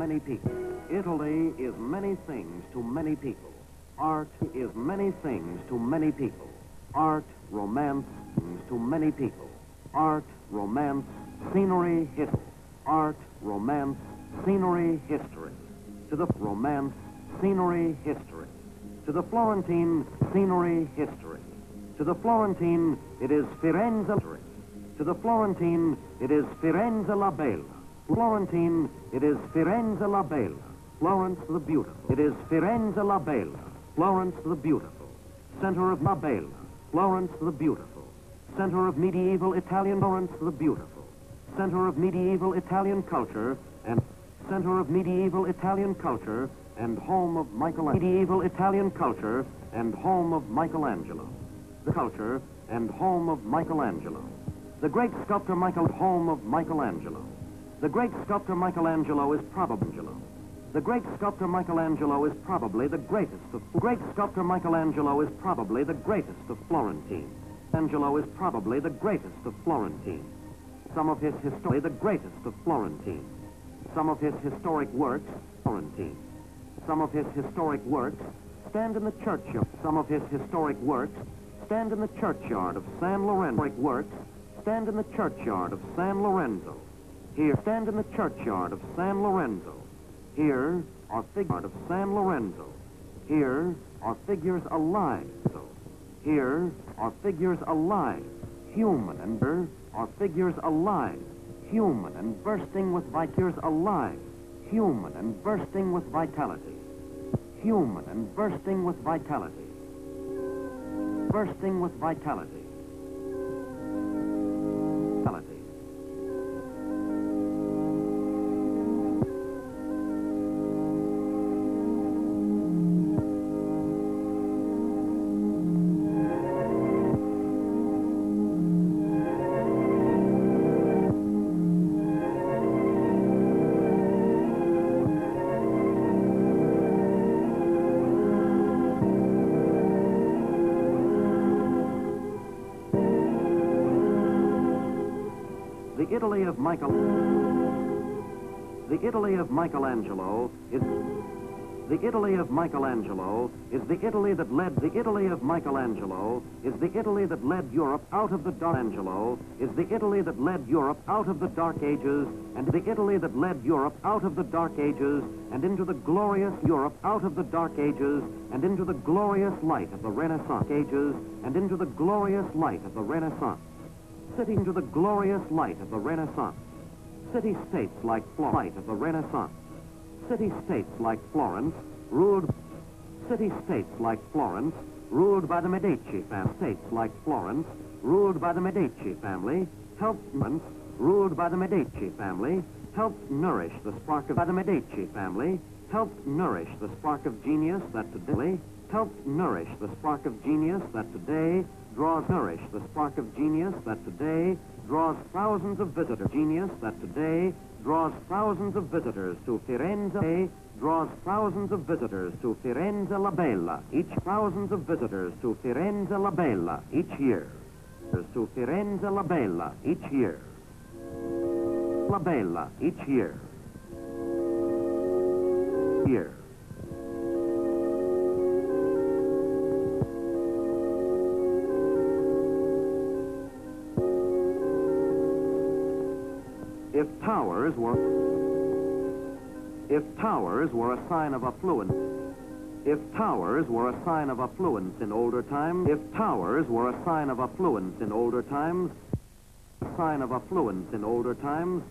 many people. Italy is many things to many people. Art is many things to many people. Art, romance, to many people. Art, romance, scenery, history. Art, romance, scenery, history. To the romance, scenery, history. To the Florentine, scenery, history. To the Florentine, it is Firenze. To the Florentine, it is Firenze la Bella. Florentine, it is Firenze la Bella. Florence the beautiful. It is Firenze la Bella. Florence the beautiful. Center of la Bella. Florence the beautiful. Center of medieval Italian. Florence the beautiful. Center of medieval Italian culture and center of medieval Italian culture and home of Michelangelo. Medieval Italian culture and home of Michelangelo. The culture and home of Michelangelo. The great sculptor home of Michelangelo. The great sculptor Michelangelo is probably The great sculptor Michelangelo is probably the greatest of great sculptor Michelangelo is probably the greatest of Florentine. Angelo is probably the greatest of Florentine. Some of his history the greatest of Florentine. Some of his historic works Florentine. Some of his historic works stand in the churchyard. Some of his historic works stand in the churchyard of San Lorenzo. Historic works stand in the churchyard of San Lorenzo. Here stand in the churchyard of San Lorenzo. Here are figures of San Lorenzo. Here are figures alive. Here are figures alive, human, and here are figures alive, human and bursting with figures alive, human and bursting with vitality. Human and bursting with vitality. Bursting with vitality. Vitality. The Italy of Michelangelo is the Italy of Michelangelo is the Italy that led the Italy of Michelangelo is the Italy that led Europe out of the dark Angelo is the Italy that led Europe out of the dark ages and the Italy that led Europe out of the dark ages and into the glorious Europe out of the dark ages and into the glorious light of the Renaissance ages and into the glorious light of the Renaissance. Sitting to the glorious light of the Renaissance. City-states like Florence of the Renaissance. City-states like Florence ruled. City-states like Florence ruled by the Medici family. States like Florence ruled by the Medici family. Helped ruled by the Medici family. Helped nourish the spark of by the Medici family. Helped nourish the spark of genius that today. Helped nourish the spark of genius that today draws nourish the spark of genius that today draws thousands of visitors. Genius that today draws thousands of visitors to Firenze. Draws thousands of visitors to Firenze la Bella. Each thousands of visitors to Firenze la Bella each year. To Firenze la Bella each year. La Bella each year. Year. If towers were a sign of affluence, if towers were a sign of affluence in older times, if towers were a sign of affluence in older times, a sign of affluence in older times,